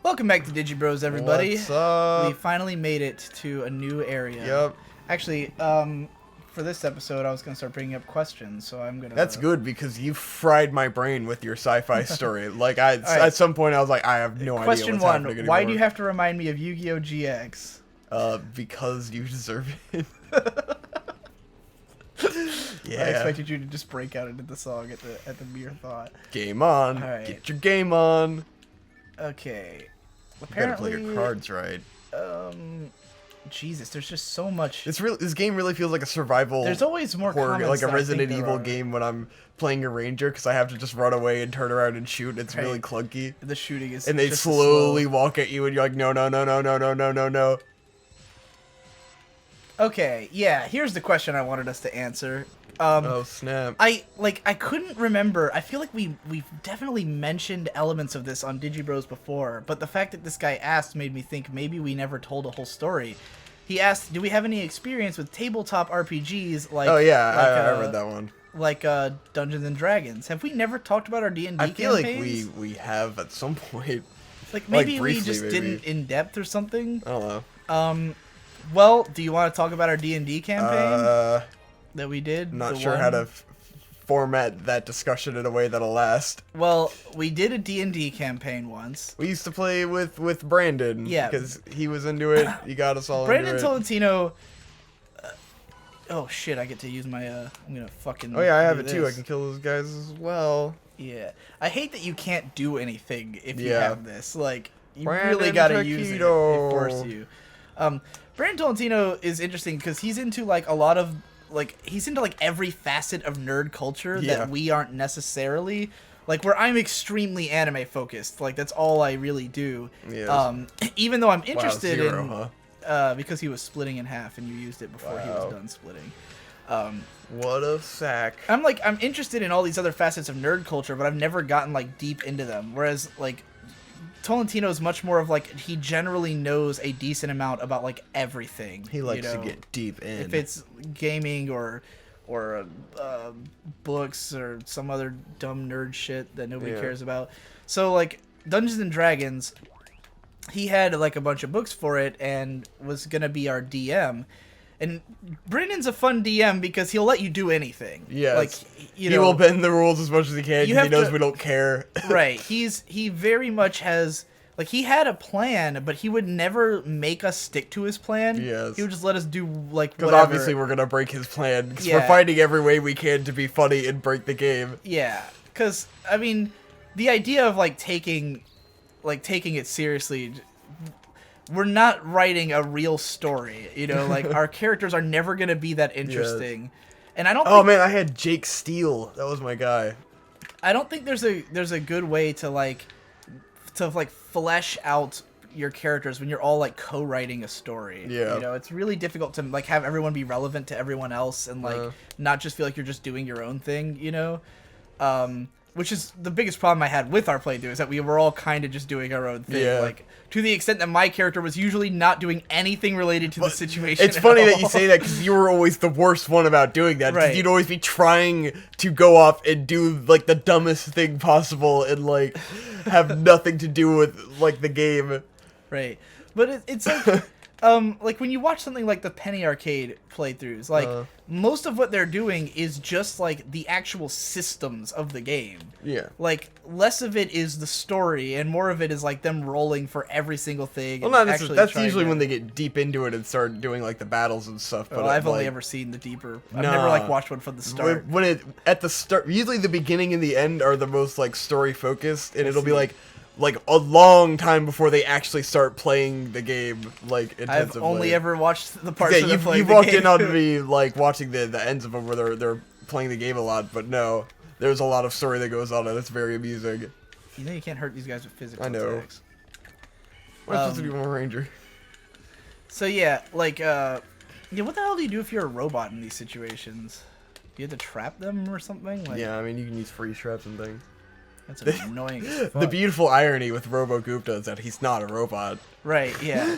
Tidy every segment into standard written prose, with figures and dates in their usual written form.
Welcome back to Digi Bros, everybody. What's up? We finally made it to a new area. Yep. Actually, for this episode, I was going to start bringing up questions, so I'm going to... That's good, because you fried my brain with your sci-fi story. Like, right. at some point, I was like, I have no idea what's Question happening one, anymore. why do you have to remind me of Yu-Gi-Oh! GX? Because you deserve it. Yeah. I expected you to just break out into the song at the mere thought. Game on. All right. Get your game on. Okay. You gotta play your cards right. Jesus, there's just so much. This game really feels like a survival. There's always more horror, comments like a than I Resident think there Evil are. game when I'm playing a ranger, because I have to just run away and turn around and shoot. It's really clunky. The shooting is And they just slowly slow. walk at you, and you're like, no, no, no, no, no, no, no, no, no. Okay, yeah. Here's the question I wanted us to answer. Oh snap! I couldn't remember. I feel like we've definitely mentioned elements of this on Digi Bros before, but the fact that this guy asked made me think maybe we never told a whole story. He asked, "Do we have any experience with tabletop RPGs like?" Oh yeah, I read that one. Like Dungeons and Dragons. Have we never talked about our D&D I feel campaigns? like we have at some point. Like maybe briefly, we just didn't in depth or something. I don't know. Well, do you want to talk about our D&D campaign? That we did? Not sure how to format that discussion in a way that'll last. Well, we did a D&D campaign once. We used to play with Brandon. Yeah. Because he was into it. He got us all Brandon into it. Tolentino... oh, shit, I get to use my... I'm gonna fucking... Oh yeah, I have do it too. I this. can kill those guys as well. Yeah. I hate that you can't do anything if you Yeah. have this. Like, you Brandon really gotta use it. It Taquito. forces you. Brandon Tolentino is interesting because he's into, like, a lot of... Like, he's into, like, every facet of nerd culture Yeah. that we aren't necessarily. Like, where I'm extremely anime focused. Like, that's all I really do. Yes. Even though I'm interested Wow, zero, in... huh? Because he was splitting in half and you used it before he Wow. was done splitting. What a sack. I'm interested in all these other facets of nerd culture, but I've never gotten, like, deep into them. Whereas, like, Tolentino is much more of, like, he generally knows a decent amount about, like, everything. He likes to get deep in. If it's gaming or books or some other dumb nerd shit that nobody cares about. So, like, Dungeons and Dragons, he had, like, a bunch of books for it and was gonna be our DM. And Brandon's a fun DM because he'll let you do anything. Yes. Like, you he know, will bend the rules as much as he can You because he have knows to- we don't care. right. He very much has, like, he had a plan, but he would never make us stick to his plan. Yes. He would just let us do, like, Because whatever. obviously we're going to break his plan. Because Yeah. we're finding every way we can to be funny and break the game. Yeah, because I mean, the idea of like taking it seriously, we're not writing a real story. You know, like our characters are never gonna be that interesting, and I don't. Oh think, man, I had Jake Steele. That was my guy. I don't think there's a good way to flesh out your characters when you're all like co-writing a story. Yeah. You know, it's really difficult to like have everyone be relevant to everyone else and like not just feel like you're just doing your own thing, you know? Which is the biggest problem I had with our playthrough is that we were all kind of just doing our own thing. Yeah. Like to the extent that my character was usually not doing anything related to the situation. It's funny at that you all. say that because you were always the worst one about doing that. 'Cause Right. you'd always be trying to go off and do like the dumbest thing possible and like have nothing to do with like the game. Right. But it's like when you watch something like the Penny Arcade playthroughs, like most of what they're doing is just like the actual systems of the game. Yeah. Like less of it is the story and more of it is like them rolling for every single thing. Well, and not actually that's trying usually to- when they get deep into it and start doing like the battles and stuff. But Well, I've only like, ever seen the deeper. I've Nah. never like watched one from the start. when it at the start, usually the beginning and the end are the most like story focused, and it'll be like a long time before they actually start playing the game like intensively. I've only ever watched the parts Yeah, of them playing you the walked game. in on me like watching the ends of them where they're playing the game a lot, but no, there's a lot of story that goes on, and it's very amusing. You know you can't hurt these guys with physical I know. attacks. I'm supposed to be more ranger. So yeah, like what the hell do you do if you're a robot in these situations? Do you have to trap them or something? Like, Yeah, I mean you can use freeze traps and things. That's annoying as fuck. The beautiful irony with Robo Gupta is that he's not a robot. Right, yeah.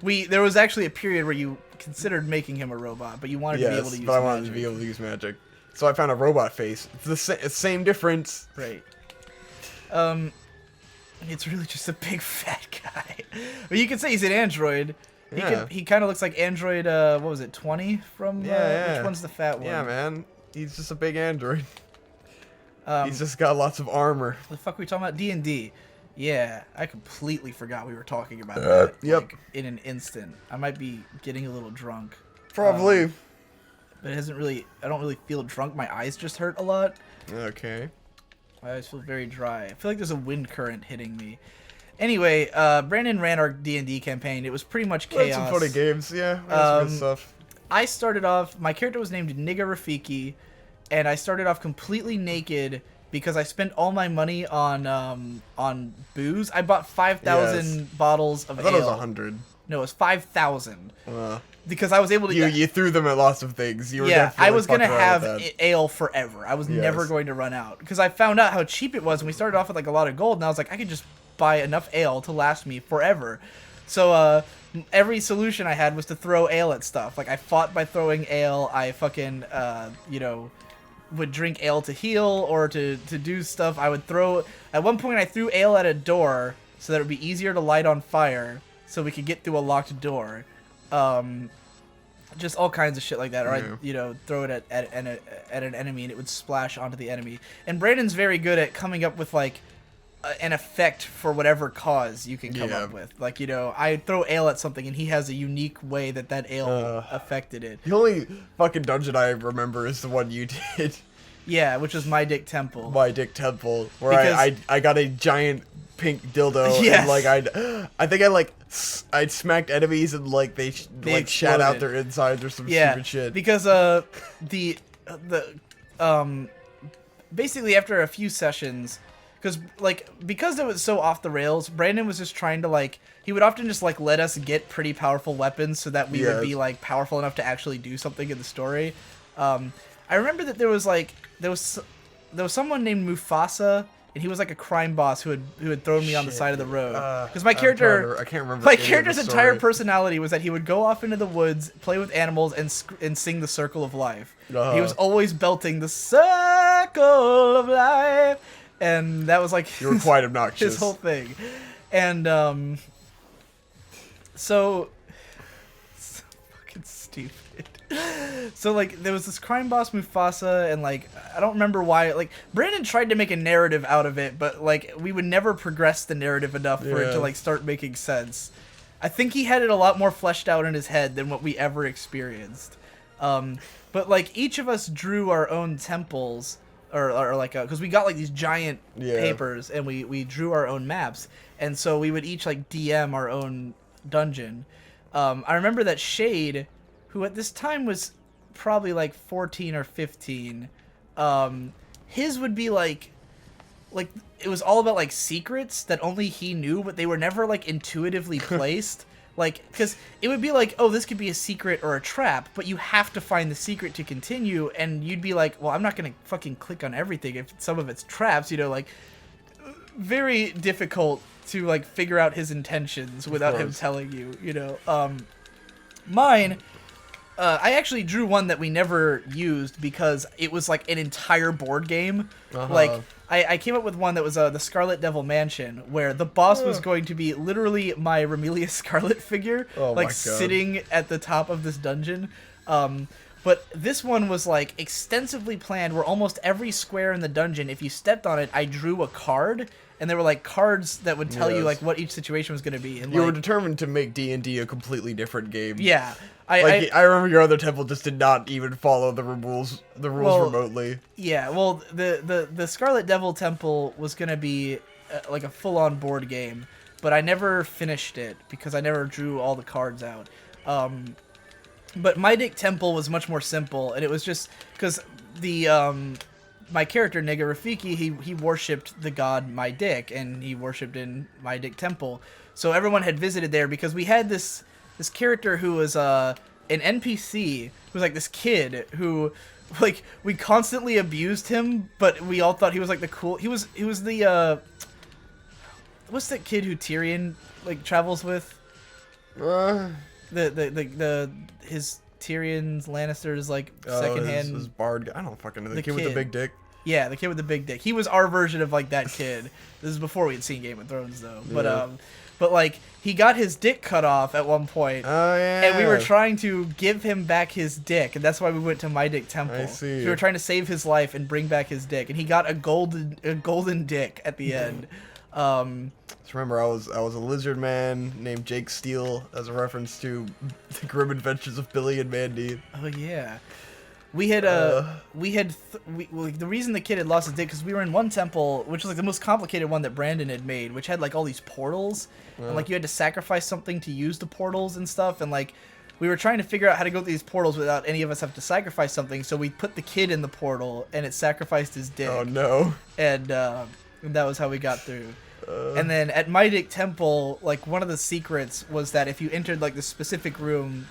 There was actually a period where you considered making him a robot, but you wanted to be able to use but I wanted magic. to be able to use magic. So I found a robot face. It's the same difference. Right. It's really just a big fat But you could say he's an android. He kind of looks like Android, what was it, 20 from, which one's the fat one? Yeah, man. He's just a big android. He's just got lots of armor. The fuck are we talking about? D&D. Yeah, I completely forgot we were talking about that. Yep. Like, in an instant. I might be getting a little drunk. Probably. But it hasn't really, I don't really feel drunk. My eyes just hurt a lot. Okay. My eyes feel very dry. I feel like there's a wind current hitting me. Anyway, Brandon ran our D&D campaign. It was pretty much chaos. We had some funny games, yeah. We had some good stuff. I started off, my character was named Nigga Rafiki, and I started off completely naked because I spent all my money on booze. I bought 5,000 bottles of ale. I thought it was 100. No, it was 5,000. Because I was able to... You threw them at lots of things. You were I was going to have ale forever. I was never going to run out. Because I found out how cheap it was, and we started off with like a lot of gold, and I was like, I could just buy enough ale to last me forever. So every solution I had was to throw ale at stuff. Like I fought by throwing ale. I fucking would drink ale to heal or to do stuff. I would throw, at one point I threw ale at a door so that it would be easier to light on fire so we could get through a locked door. Just all kinds of shit like that. Or I'd throw it at an enemy and it would splash onto the enemy. And Brandon's very good at coming up with like an effect for whatever cause you can come up with. Like, I throw ale at something and he has a unique way that ale affected it. The only fucking dungeon I remember is the one you did. Yeah, which was My Dick Temple. My Dick Temple, where I got a giant pink dildo. Yes. And like I think I smacked enemies and like they shat out their insides or some stupid shit. Because basically after a few sessions, because it was so off the rails, Brandon was just trying to he would often just let us get pretty powerful weapons so that we would be powerful enough to actually do something in the story. I remember that there was someone named Mufasa, and he was like a crime boss who had thrown me on the side of the road. Because my character, I can't remember. My character's entire personality was that he would go off into the woods, play with animals, and sing the Circle of Life. He was always belting the Circle of Life. And that was you were quite obnoxious. His whole thing. And so fucking stupid. So there was this crime boss Mufasa, and I don't remember why. Brandon tried to make a narrative out of it, but we would never progress the narrative enough for it to start making sense. I think he had it a lot more fleshed out in his head than what we ever experienced. But each of us drew our own temples. Or because we got these giant papers and we drew our own maps, and so we would each DM our own dungeon. I remember that Shade, who at this time was probably 14 or 15, his would be it was all about secrets that only he knew, but they were never intuitively placed. Because it would be oh, this could be a secret or a trap, but you have to find the secret to continue, and you'd be well, I'm not going to fucking click on everything if some of it's traps, very difficult to, figure out his intentions without him telling you, Mine, I actually drew one that we never used because it was, an entire board game. I came up with one that was the Scarlet Devil Mansion, where the boss was going to be literally my Remelius Scarlet figure, sitting at the top of this dungeon. But this one was extensively planned, where almost every square in the dungeon, if you stepped on it, I drew a card, and there were cards that would tell you what each situation was going to be. And you were determined to make D&D a completely different game. Yeah. I remember your other temple just did not even follow the rules remotely. Yeah, well, the Scarlet Devil Temple was going to be a full-on board game, but I never finished it because I never drew all the cards out. But My Dick Temple was much more simple, and it was just because my character, Nigga Rafiki, he worshipped the god My Dick, and he worshipped in My Dick Temple. So everyone had visited there because we had this character who was an NPC, who was this kid who we constantly abused him, but we all thought he was the cool. He was the what's that kid who Tyrion travels with? His Tyrion's Lannister's secondhand. His bard. I don't fucking know. The kid with the big dick. Yeah, the kid with the big dick. He was our version of like that kid. This is before we had seen Game of Thrones though. But like he got his dick cut off at one point. Oh yeah. And we were trying to give him back his dick, and that's why we went to My Dick Temple. I see. We were trying to save his life and bring back his dick, and he got a golden dick at the end. Just remember, I was a lizard man named Jake Steele, as a reference to the Grim Adventures of Billy and Mandy. Oh yeah. We had the reason the kid had lost his dick because we were in one temple, which was like the most complicated one that Brandon had made, which had like all these portals, and like you had to sacrifice something to use the portals and stuff, and like we were trying to figure out how to go through these portals without any of us having to sacrifice something. So we put the kid in the portal, and it sacrificed his dick. Oh no! And that was how we got through. And then at My Dick Temple, like one of the secrets was that if you entered like this specific room,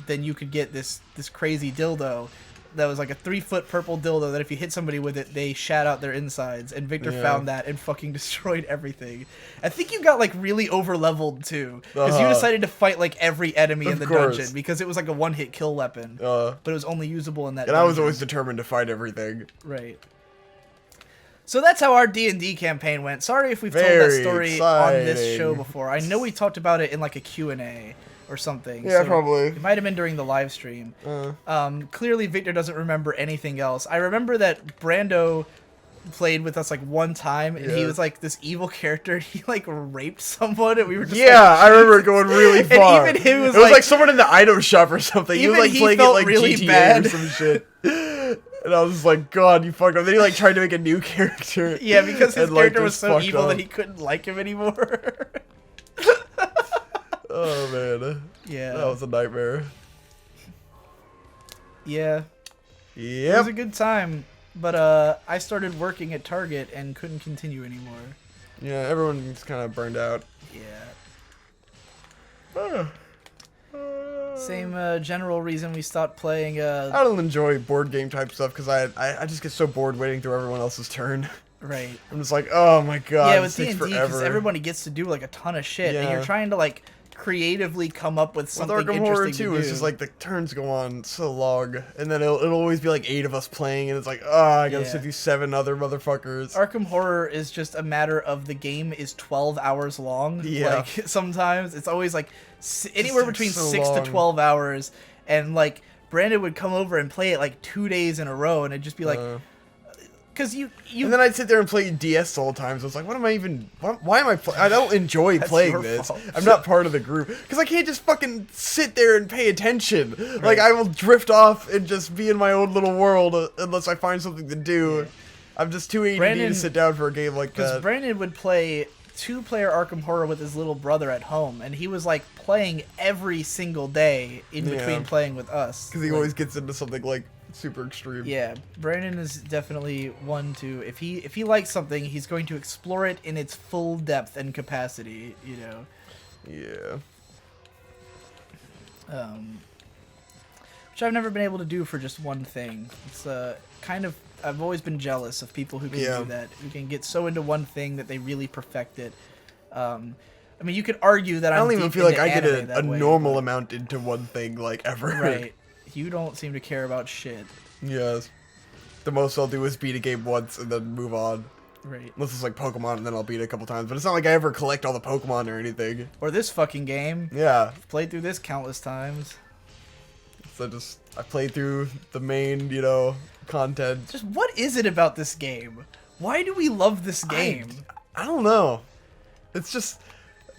then you could get this crazy dildo that was like a 3-foot purple dildo that if you hit somebody with it, they shat out their insides. And Victor found that and fucking destroyed everything. I think you got like really over leveled too, because you decided to fight like every enemy in the dungeon because it was like a one-hit kill weapon, but it was only usable in that. And dungeon. I was always determined to fight everything. Right. So that's how our D&D campaign went. Sorry if we've told that story on this show before. I know we talked about it in like a Q&A or something. Yeah, so probably. It might have been during the live stream. Clearly, Victor doesn't remember anything else. I remember that Brando played with us like one time, and he was like this evil character. He like raped someone, and we were just I remember it going really far. And even him was it was like someone in the item shop or something. He was like playing it like really GTA bad. or some shit. And I was just like, God, you fucked up. Then he like tried to make a new character. Yeah, because his character was so evil up. that he couldn't like him anymore. Oh man. Yeah. That was a nightmare. Yeah. Yep. It was a good time, but I started working at Target and couldn't continue anymore. Yeah, everyone's kind of burned out. Yeah. Same general reason we stopped playing. I don't enjoy board game type stuff because I just get so bored waiting through everyone else's turn. Right. I'm just like, oh my god. Yeah, with D&D, because everybody gets to do like a ton of shit, and you're trying to like creatively come up with something Arkham interesting Horror to do. It's just like the turns go on so long, and then it'll always be like 8 of us playing, and it's like, I gotta sit through 7 other motherfuckers. Arkham Horror is just a matter of the game is 12 hours long. Yeah. Like sometimes it's always like anywhere between 6 to 12 hours, and like Brandon would come over and play it like 2 days in a row, and it'd just be like. Because you and then I'd sit there and play DS the whole time, so it's like, what am I even... Why am I playing? I don't enjoy playing this. Fault. I'm not part of the group. Because I can't just fucking sit there and pay attention. Right. Like, I will drift off and just be in my own little world unless I find something to do. Yeah. I'm just too ADD to sit down for a game like that. Because Brandon would play 2-player Arkham Horror with his little brother at home, and he was like playing every single day in between playing with us. Because he always gets into something like... super extreme. Yeah, Brandon is definitely one to if he likes something, he's going to explore it in its full depth and capacity, you know. Yeah. Which I've never been able to do for just one thing. It's kind of I've always been jealous of people who can do that, who can get so into one thing that they really perfect it. I mean, you could argue that I don't even feel like I get a normal way, amount into one thing like ever. Right. You don't seem to care about shit. Yes. The most I'll do is beat a game once and then move on. Right. Unless it's like Pokemon and then I'll beat it a couple times. But it's not like I ever collect all the Pokemon or anything. Or this fucking game. Yeah. I've played through this countless times. So I played through the main, content. Just what is it about this game? Why do we love this game? I don't know. It's just...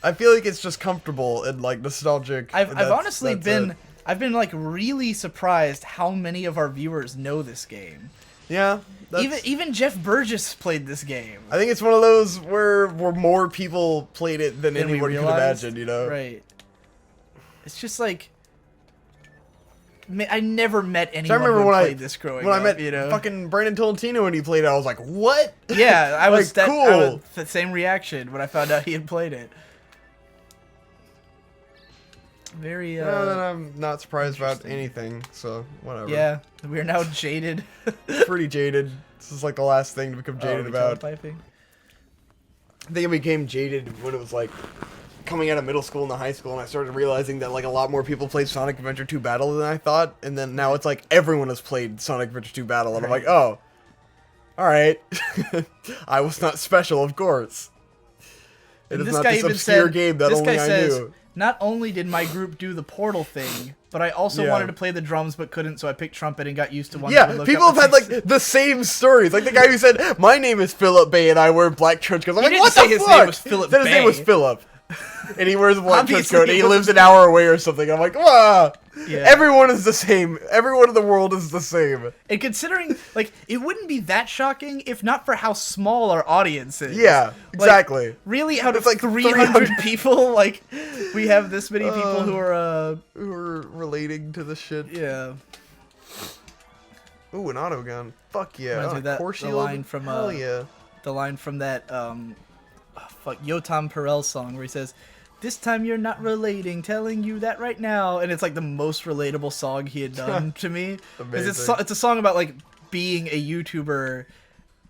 I feel like it's just comfortable and like nostalgic. I've honestly been... I've been like really surprised how many of our viewers know this game. Yeah. Even Jeff Burgess played this game. I think it's one of those where more people played it than anyone could imagine, Right. It's just like I never met anyone who played this growing up. When I met fucking Brandon Tolentino when he played it, I was like, what? Yeah, I was like, cool. I was the same reaction when I found out he had played it. Very then I'm not surprised about anything, so whatever. Yeah, we're now jaded. Pretty jaded. This is like the last thing to become jaded about. I think I became jaded when it was like coming out of middle school and high school, and I started realizing that like a lot more people played Sonic Adventure 2 Battle than I thought, and then now it's like everyone has played Sonic Adventure 2 Battle, and I'm like, oh, All right. I was not special, of course. It And is this not guy this even obscure said, game that this only guy I says, knew. not only did my group do the Portal thing, but I also wanted to play the drums but couldn't, so I picked trumpet and got used to one. Yeah, people have had like the same stories. Like the guy who said, "My name is Philip Bay and I wear black trench coats." I'm like, "What the fuck?" His name was Philip His name was Bay. Philip, and he wears a black trench Obviously, coat. And he lives an hour away or something. I'm like, "Wow." Yeah. Everyone is the same. Everyone in the world is the same. And considering, like, it wouldn't be that shocking if not for how small our audience is. Yeah, exactly. Like, really, out of It's like 300 people, like, we have this many people who are relating to the shit. Yeah. Ooh, an auto gun. Fuck yeah. Reminds me of that, core the shield. line from, Hell yeah. the line from that, Yotam Perel song where he says, "This time you're not relating, telling you that right now," and it's like the most relatable song he had done to me. Amazing. It's a song about like being a YouTuber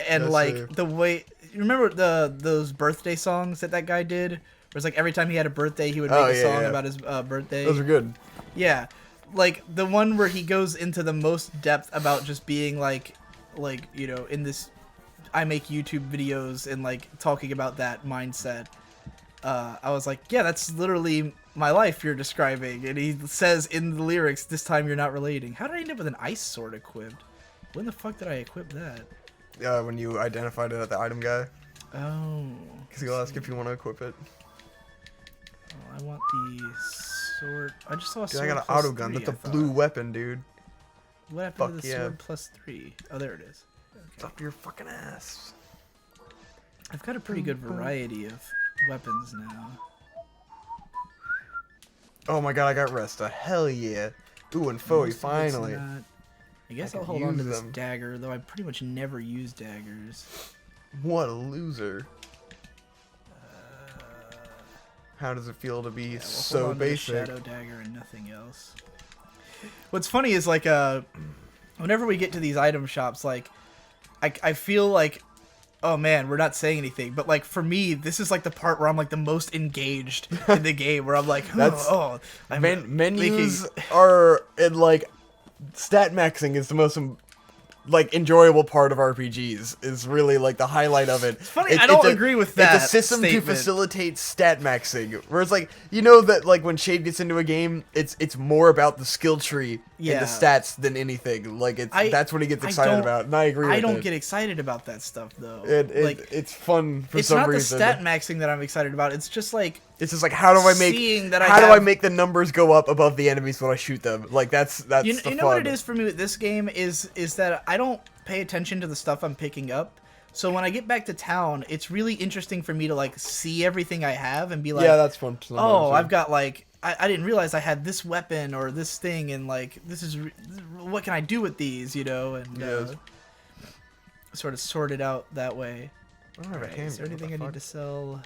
and Yes, like sir. the way. You remember those birthday songs that guy did? Where it's like every time he had a birthday, he would make a song about his birthday. Those are good. Yeah, like the one where he goes into the most depth about just being like you know, in this, I make YouTube videos and like talking about that mindset. I was like, yeah, that's literally my life you're describing. And he says in the lyrics, "This time you're not relating." How did I end up with an ice sword equipped? When the fuck did I equip that? When you identified it at the item guy. Oh. Because he'll ask if you want to equip it. Oh, I want the sword. I just saw a Dude, sword. I got an plus auto gun. 3, That's a I thought. blue weapon, dude. What happened to Fuck the yeah. sword plus 3? Oh, there it is. It's up your fucking ass. I've got a pretty good variety of weapons now. Oh my god, I got Resta. Hell yeah. Ooh, and Foey, Most of it's finally. not- I guess I I'll could hold on to use this them. dagger, though I pretty much never use daggers. What a loser. How does it feel to be Yeah, we'll so hold on to the basic? shadow dagger and nothing else. What's funny is like whenever we get to these item shops, like I feel like, oh man, we're not saying anything, but like for me, this is like the part where I'm like the most engaged in the game, where I'm like, Menus are, and like stat maxing is the most like enjoyable part of RPGs. Is really like the highlight of it. It's funny, I don't agree with that It's a system statement. to facilitate stat maxing. Where it's like, you know that like when Shade gets into a game, it's more about the skill tree and Yeah. the stats than anything. Like that's what he gets excited about, and I agree with I don't it. get excited about that stuff though. It's fun for it's some not reason. the stat maxing that I'm excited about. It's just like It's just like, how do I make seeing that I how do I have- make the numbers go up above the enemies when I shoot them? Like that's you the know what fun. it is for me with this game is that I don't pay attention to the stuff I'm picking up. So when I get back to town, it's really interesting for me to like see everything I have and be like, Yeah, that's fun. oh, I've got like I didn't realize I had this weapon or this thing, and like this is what can I do with these, you know, and sort of sort it out that way. All right, Is there anything I need to sell?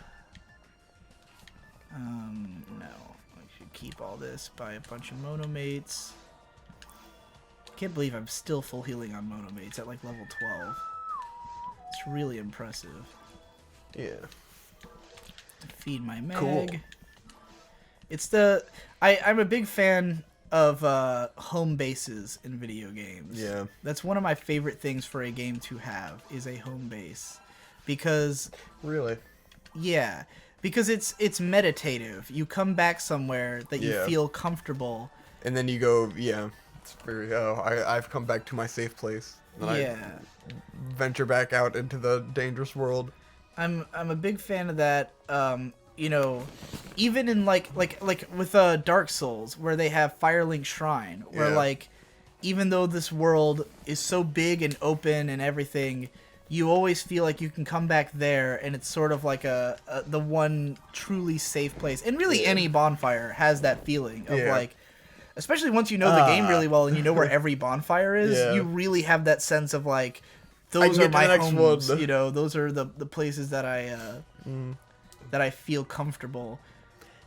No. I should keep all this, buy a bunch of monomates. Can't believe I'm still full healing on monomates at like level 12. It's really impressive. Yeah. Feed my mag. Cool. It's I'm a big fan of home bases in video games. Yeah. That's one of my favorite things for a game to have, is a home base. Because Really? yeah, because it's meditative. You come back somewhere that you Yeah. feel comfortable. And then you go, yeah. It's very. I've come back to my safe place. And Yeah. I venture back out into the dangerous world. I'm a big fan of that. You know, even in like with Dark Souls, where they have Firelink Shrine, where Yeah. like even though this world is so big and open and everything, you always feel like you can come back there, and it's sort of like the one truly safe place. And really, any bonfire has that feeling of like, especially once you know the game really well and you know where every bonfire is, Yeah. you really have that sense of like, I those can are get to my the next homes. one. You know, those are the places that I feel comfortable.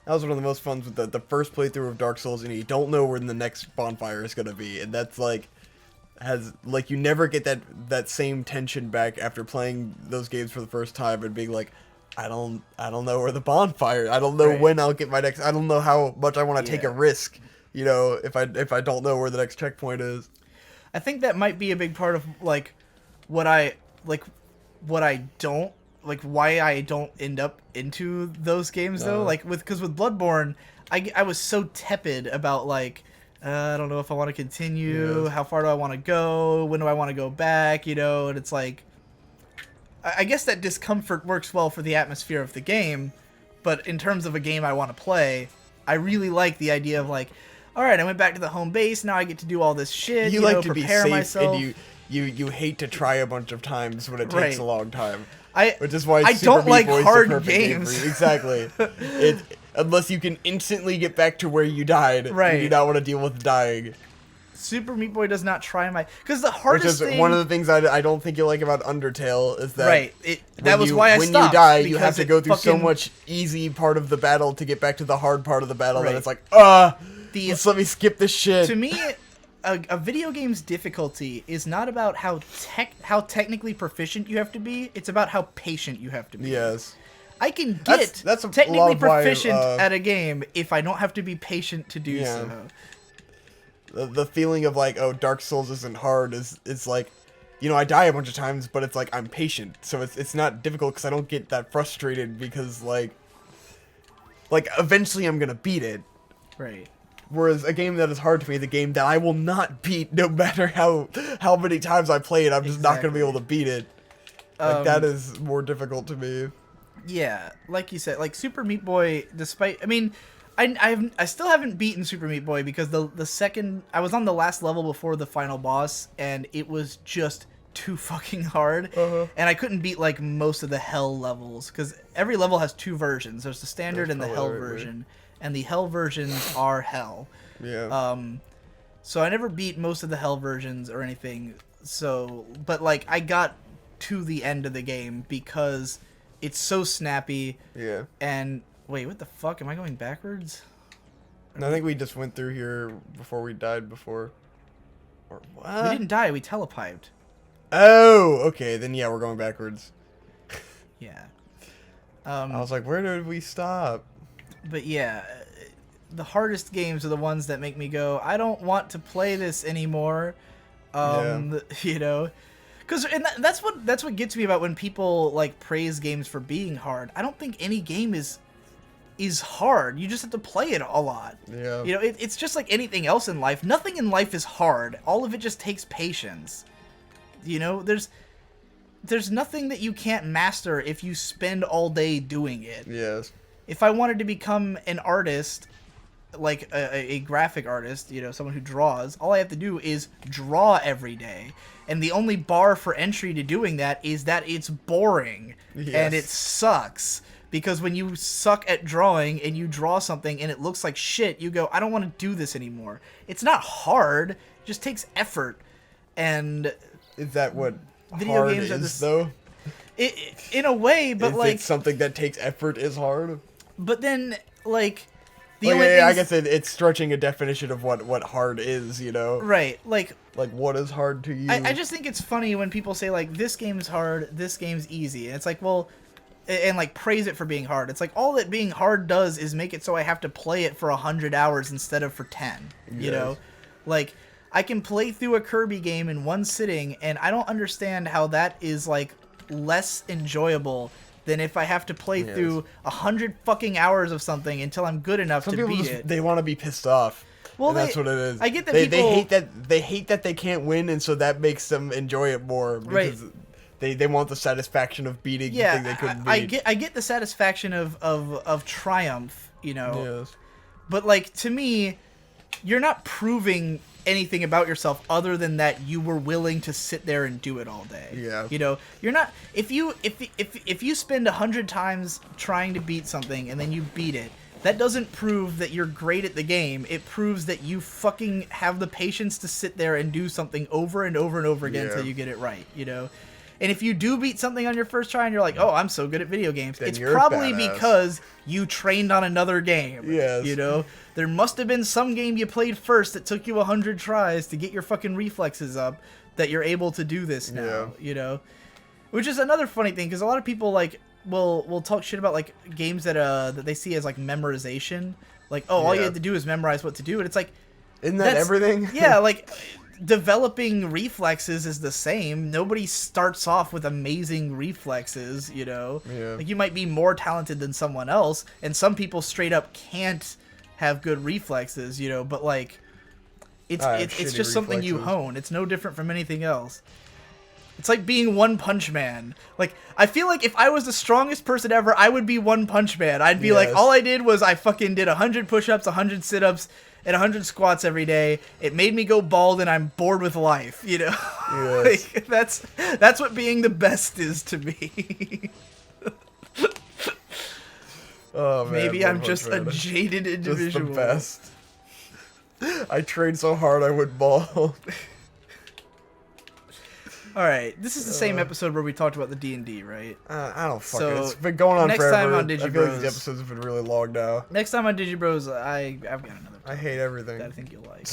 That was one of the most fun with the first playthrough of Dark Souls, and you don't know where the next bonfire is gonna be, and that's like you never get that same tension back after playing those games for the first time and being like, I don't know where the bonfire. I don't know when I'll get my next. I don't know how much I want to take a risk. You know, if I don't know where the next checkpoint is. I think that might be a big part of like what I like what I don't like, why I don't end up into those games though. Like because with Bloodborne, I was so tepid about like. I don't know if I want to continue. Yes. How far do I want to go? When do I want to go back? You know, and it's like, I guess that discomfort works well for the atmosphere of the game, but in terms of a game I want to play, I really like the idea of like, all right, I went back to the home base. Now I get to do all this shit. You like know, to be prepare safe, myself. and you hate to try a bunch of times when it takes a long time. Which is I why Super don't Meat like Boy is hard the perfect games. game for you. Exactly. Unless you can instantly get back to where you died, right. You do not want to deal with dying. Super Meat Boy does not try my... Because the hardest thing... One of the things I don't think you like about Undertale is that... Right. That was why I stopped. When you die, you have to go through so much easy part of the battle to get back to the hard part of the battle that it's like, let's let me skip this shit. To me, a video game's difficulty is not about how technically proficient you have to be. It's about how patient you have to be. Yes. I can get that's technically proficient at a game if I don't have to be patient to do so. The feeling of like, oh, Dark Souls isn't hard is like, you know, I die a bunch of times, but it's like I'm patient, so it's not difficult because I don't get that frustrated because like eventually I'm gonna beat it. Right. Whereas a game that is hard to me, the game that I will not beat no matter how many times I play it, I'm just not gonna be able to beat it. Like that is more difficult to me. Yeah, like you said, like Super Meat Boy, despite, I mean, I still haven't beaten Super Meat Boy because the second, I was on the last level before the final boss, and it was just too fucking hard, and I couldn't beat, like, most of the Hell levels, because every level has two versions. There's the Standard and the Hell version, and the Hell versions are Hell. Yeah. So I never beat most of the Hell versions or anything, so, but, like, I got to the end of the game because... It's so snappy. Yeah. And wait, what the fuck? Am I going backwards? I think we just went through here before we died before. Or what? We didn't die. We telepiped. Oh, okay. Then yeah, we're going backwards. Yeah. I was like, where did we stop? But yeah, the hardest games are the ones that make me go, I don't want to play this anymore. You know. Because that's what gets me about when people like praise games for being hard. I don't think any game is hard. You just have to play it a lot. Yeah. You know, it's just like anything else in life. Nothing in life is hard. All of it just takes patience. You know, there's nothing that you can't master if you spend all day doing it. Yes. If I wanted to become an artist, like a graphic artist, you know, someone who draws, all I have to do is draw every day. And the only bar for entry to doing that is that it's boring. Yes. And it sucks. Because when you suck at drawing and you draw something and it looks like shit, you go, I don't want to do this anymore. It's not hard. It just takes effort. And... Is that what video games is, though? In a way, but like... It's something that takes effort is hard? But then, like... I guess it's stretching a definition of what hard is, you know? Right, like what is hard to you? I just think it's funny when people say, like, this game's hard, this game's easy. And it's like, well, and, like, praise it for being hard. It's like, all that being hard does is make it so I have to play it for 100 hours instead of for 10, you know? Like, I can play through a Kirby game in one sitting, and I don't understand how that is, like, less enjoyable than if I have to play through 100 fucking hours of something until I'm good enough to beat it. They want to be pissed off. Well, that's what it is. I get that they hate that they can't win, and so that makes them enjoy it more because they want the satisfaction of beating the thing they couldn't beat. I get the satisfaction of triumph, you know. Yes. But like to me, you're not proving anything about yourself other than that you were willing to sit there and do it all day. Yeah. You know, you're not if you spend 100 times trying to beat something and then you beat it, that doesn't prove that you're great at the game. It proves that you fucking have the patience to sit there and do something over and over and over again until you get it right, you know? And if you do beat something on your first try and you're like, oh, I'm so good at video games, then it's probably because you trained on another game. Yes. You know? There must have been some game you played first that took you 100 tries to get your fucking reflexes up that you're able to do this now, you know? Which is another funny thing, because a lot of people, like, will talk shit about, like, games that they see as, like, memorization. Like, oh, all you have to do is memorize what to do. And it's like... Isn't that everything? Yeah, like... developing reflexes is the same. Nobody starts off with amazing reflexes, you know? Yeah. Like, you might be more talented than someone else, and some people straight up can't have good reflexes, you know? But, like, it's just something you hone. It's no different from anything else. It's like being One Punch Man. Like, I feel like if I was the strongest person ever, I would be One Punch Man. I'd be like, all I did was I fucking did 100 push-ups, 100 sit-ups, and 100 squats every day. It made me go bald, and I'm bored with life, you know? Yes. Like, that's what being the best is to me. Oh, man. Maybe I'm just a jaded individual. Just the best. I trained so hard I went bald. Alright, this is the same episode where we talked about the D&D, right? I don't fucking... It's been going on next forever. Time on Digi I feel like these episodes have been really long now. Next time on Digibros, I've got another topic I hate everything. that I think you'll like.